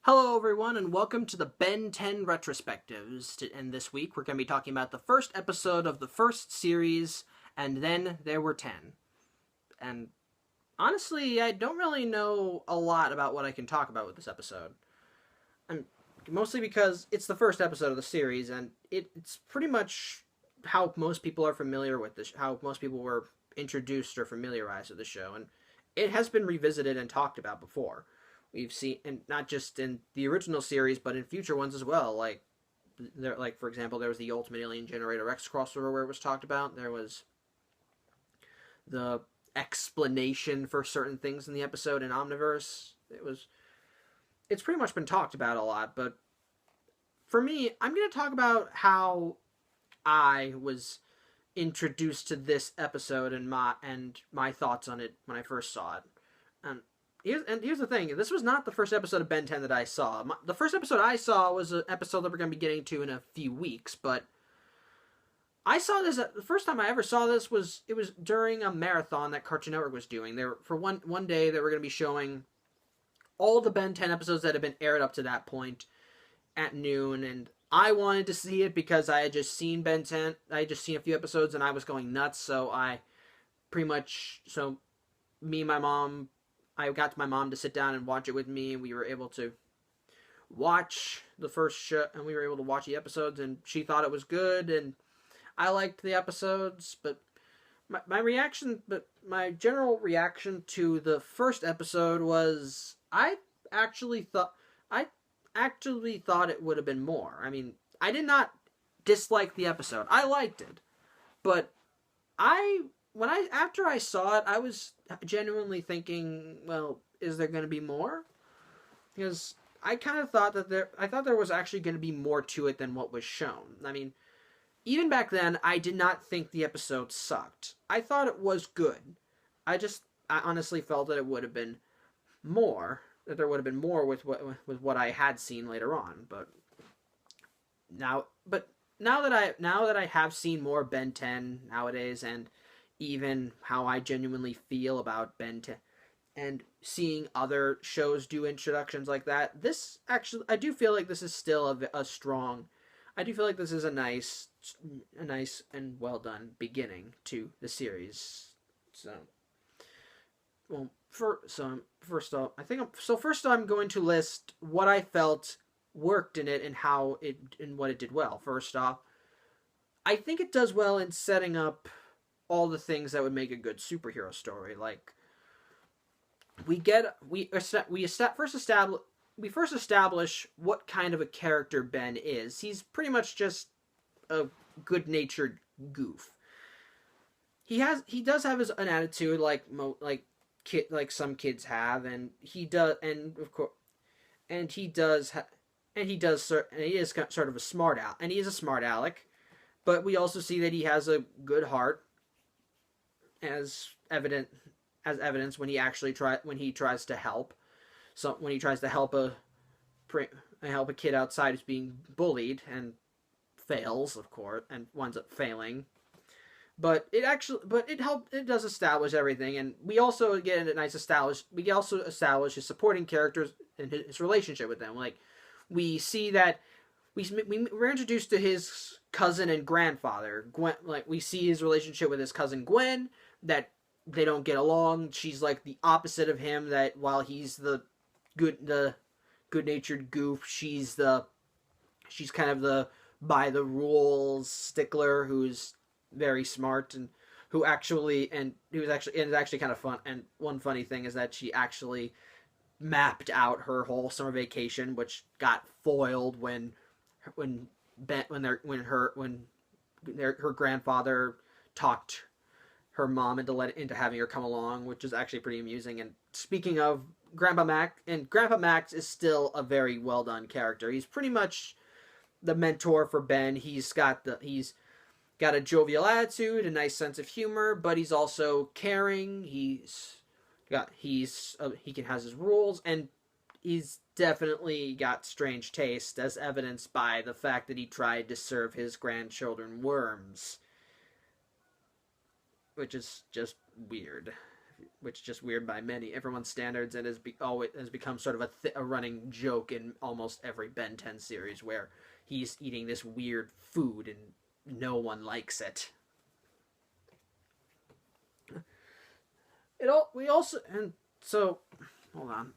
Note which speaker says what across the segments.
Speaker 1: Hello everyone and welcome to the Ben 10 Retrospectives, and this week we're going to be talking about the first episode of the first series, and then there were 10. And honestly, I don't really know a lot about what I can talk about with this episode. And mostly because it's the first episode of the series, and it's pretty much how most people are familiar with this, how most people were introduced or familiarized with the show, and it has been revisited and talked about before. We've seen, and not just in the original series, but in future ones as well. Like for example, there was the Ultimate Alien Generator X crossover where it was talked about. There was the explanation for certain things in the episode in Omniverse. It's pretty much been talked about a lot, but for me, I'm going to talk about how I was introduced to this episode and my thoughts on it when I first saw it. Here's the thing. This was not the first episode of Ben 10 that I saw. The first episode I saw was an episode that we're going to be getting to in a few weeks, but I saw this, the first time I ever saw this was during a marathon that Cartoon Network was doing. For one day they were going to be showing all the Ben 10 episodes that had been aired up to that point at noon, and I wanted to see it because I had just seen Ben 10. I had just seen a few episodes and I was going nuts, so me and my mom, I got my mom to sit down and watch it with me, and we were able to watch the first show, and we were able to watch the episodes, and she thought it was good, and I liked the episodes, but my general reaction to the first episode was I actually thought it would have been more. I mean, I did not dislike the episode. I liked it, but after I saw it, I was genuinely thinking, well, is there going to be more? Because I kind of thought that there was actually going to be more to it than what was shown. I mean, even back then, I did not think the episode sucked. I thought it was good. I honestly felt that it would have been more, that there would have been more with what I had seen later on. But now that I have seen more Ben 10 nowadays, and even how I genuinely feel about Ben 10 and seeing other shows do introductions like that, I do feel like this is still a strong, I do feel like this is a nice and well done beginning to the series. First off, I'm going to list what I felt worked in it and what it did well. First off, I think it does well in setting up all the things that would make a good superhero story. Like, we first establish what kind of a character Ben is. He's pretty much just a good-natured goof. He does have an attitude like some kids have, and he does, and of course, and he is sort of a smart aleck, and he is a smart aleck. But we also see that he has a good heart, as evidence when he tries to help. So when he tries to help a kid outside who's being bullied and fails, of course, and winds up failing. But it does establish everything, and we also establish his supporting characters and his relationship with them. Like, we see that we're introduced to his cousin and grandfather, Gwen. Like, we see his relationship with his cousin Gwen, that they don't get along. She's like the opposite of him, that while he's the good-natured goof, she's kind of the by the rules stickler who's very smart, and who's actually kind of fun. And one funny thing is that she actually mapped out her whole summer vacation, which got foiled when her grandfather talked her mom into having her come along, which is actually pretty amusing. And speaking of Grandpa Max is still a very well done character. He's pretty much the mentor for Ben. He's got a jovial attitude, a nice sense of humor, but he's also caring. He has his rules, and he's definitely got strange taste, as evidenced by the fact that he tried to serve his grandchildren worms, which is just weird, if which is just weird by everyone's standards, and has become sort of a running joke in almost every Ben 10 series, where he's eating this weird food and no one likes it. We also, and so, hold on.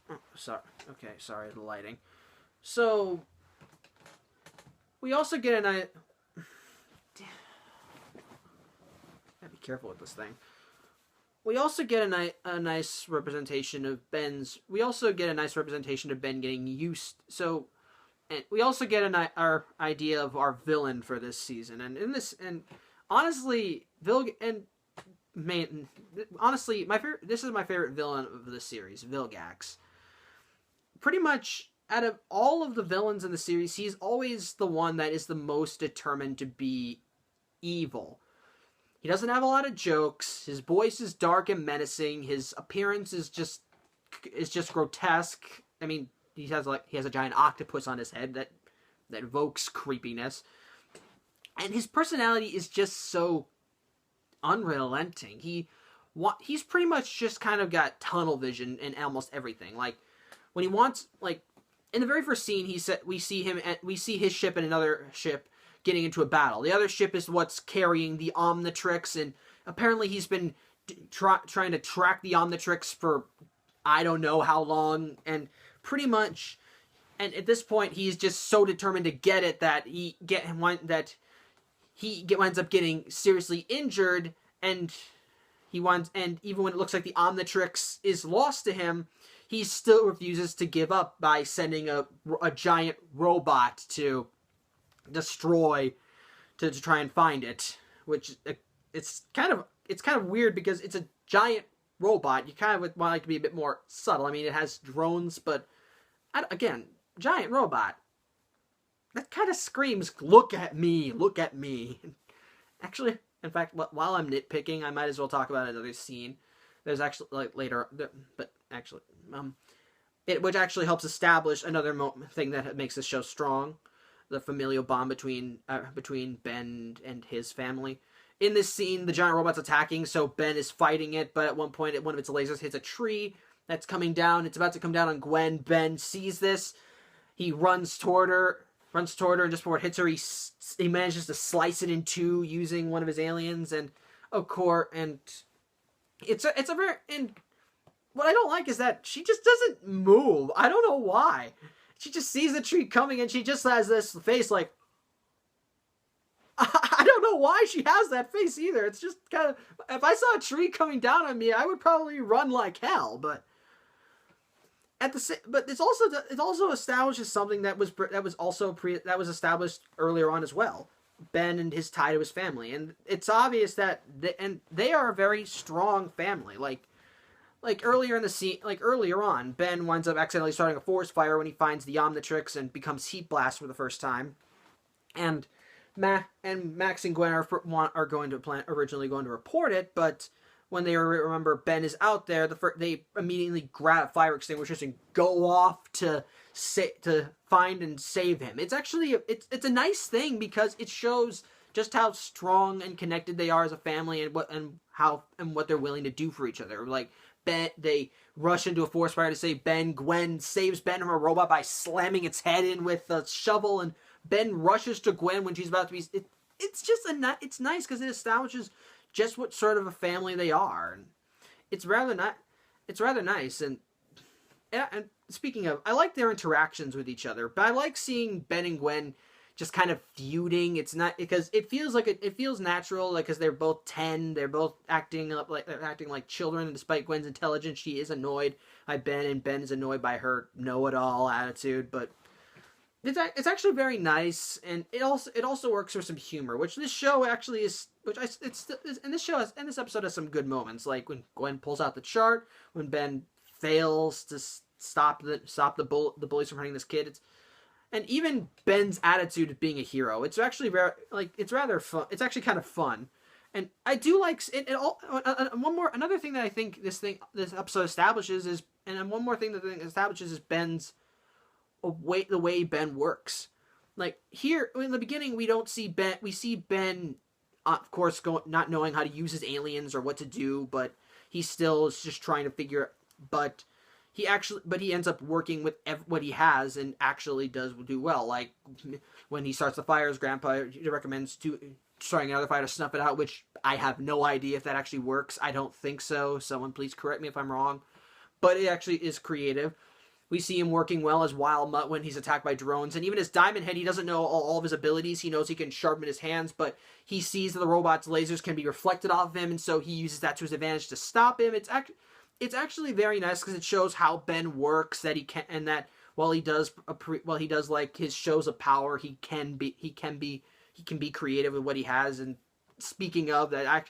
Speaker 1: Oh, sorry. Okay, sorry, the lighting. So, we also get gotta be careful with this thing. We also get a nice representation of Ben's. We also get a nice representation of Ben getting used. So, and we also get our idea of our villain for this season. And in this, and honestly, honestly, this is my favorite villain of the series, Vilgax. Pretty much, out of all of the villains in the series, he's always the one that is the most determined to be evil. He doesn't have a lot of jokes. His voice is dark and menacing. His appearance is just grotesque. I mean, he has a giant octopus on his head that evokes creepiness. And his personality is just so unrelenting. He's pretty much just kind of got tunnel vision in almost everything. Like, when he wants, like, in the very first scene, we see his ship and another ship getting into a battle. The other ship is what's carrying the Omnitrix, and apparently he's been trying to track the Omnitrix for I don't know how long, and pretty much, and at this point, he's just so determined to get it that he winds up getting seriously injured, and even when it looks like the Omnitrix is lost to him, he still refuses to give up by sending a giant robot to destroy, to try and find it. Which it's kind of weird because it's a giant robot. You kind of would want it to be a bit more subtle. I mean, it has drones, but again, giant robot. That kind of screams, "Look at me, look at me." Actually, in fact, while I'm nitpicking, I might as well talk about another scene. There's actually, like, later, but actually, which actually helps establish another thing that makes this show strong, the familial bond between Ben and his family. In this scene, the giant robot's attacking, so Ben is fighting it, but at one point, one of its lasers hits a tree that's coming down. It's about to come down on Gwen. Ben sees this. He runs toward her, and just before it hits her, he manages to slice it in two using one of his aliens, and of course, and it's a very, and what I don't like is that she just doesn't move. I don't know why. She just sees the tree coming and she just has this face like, I don't know why she has that face either. It's just kind of, if I saw a tree coming down on me, I would probably run like hell, but it also establishes something that was established earlier on as well. Ben and his tie to his family, and it's obvious that they are a very strong family. Like earlier in the scene, like earlier on, Ben winds up accidentally starting a forest fire when he finds the Omnitrix and becomes Heat Blast for the first time, and Max and Gwen are originally going to report it, but when they remember Ben is out there, they immediately grab fire extinguishers and go off to find and save him. It's actually it's a nice thing because it shows just how strong and connected they are as a family, and what they're willing to do for each other. Like, Ben, they rush into a forest fire to save Ben. Gwen saves Ben from a robot by slamming its head in with a shovel, and Ben rushes to Gwen when she's about to be. It's nice because it establishes just what sort of a family they are. And it's rather nice. And speaking of, I like their interactions with each other, but I like seeing Ben and Gwen just kind of feuding. It's not because it feels natural, like, because they're both 10, they're both acting like children, and despite Gwen's intelligence, she is annoyed by Ben, and Ben is annoyed by her know-it-all attitude. But it's actually very nice, and it also works for some humor, which this show actually is. And this episode has some good moments, like when Gwen pulls out the chart, when Ben fails to stop the bullies from hurting this kid. And even Ben's attitude of being a hero, it's actually it's rather fun. It's actually kind of fun, and I do like it. Another thing that I think this episode establishes is, and one more thing that establishes is Ben's the way Ben works. Like, here in the beginning, we don't see Ben. We see Ben of course, not knowing how to use his aliens or what to do, but he still is just trying to figure. But he ends up working with what he has and actually does do well. Like when he starts the fire, his grandpa recommends starting another fire to snuff it out, which I have no idea if that actually works. I don't think so. Someone please correct me if I'm wrong. But it actually is creative. We see him working well as Wild Mutt when he's attacked by drones. And even as Diamond Head, he doesn't know all of his abilities. He knows he can sharpen his hands, but he sees that the robot's lasers can be reflected off of him, and so he uses that to his advantage to stop him. It's actually very nice because it shows how Ben works, that he can, and that while he does like his shows of power, he can be creative with what he has. And speaking of that,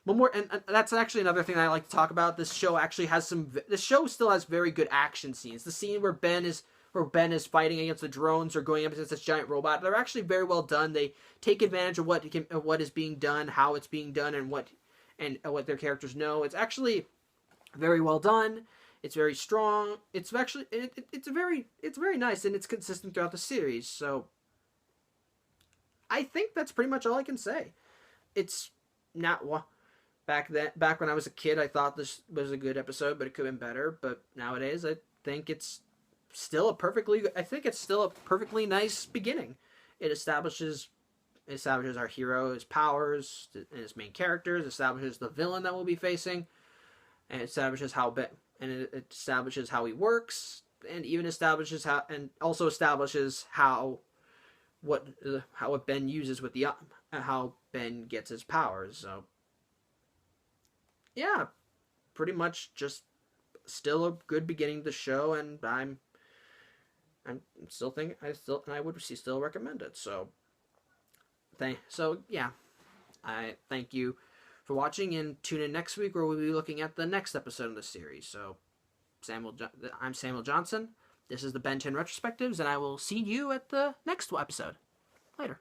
Speaker 1: one more, and that's actually another thing I like to talk about. This show actually has this show still has very good action scenes. The scene where Ben is fighting against the drones or going up against this giant robot, they're actually very well done. They take advantage of what is being done, how it's being done, and what their characters know. It's actually very well done. It's very strong. It's actually it's very nice, and it's consistent throughout the series. So I think that's pretty much all I can say. It's not back when I was a kid, I thought this was a good episode, but it could have been better. But nowadays, I think it's still a perfectly nice beginning. It establishes our hero, his powers, and his main characters. Establishes the villain that we'll be facing, and it establishes how he works, and even establishes how what Ben uses with how Ben gets his powers. So yeah, pretty much just still a good beginning to the show, and I would still recommend it. So yeah, I thank you for watching, and tune in next week where we'll be looking at the next episode of the series. So I'm Samuel Johnson. This is the Ben 10 Retrospectives, and I will see you at the next episode. Later.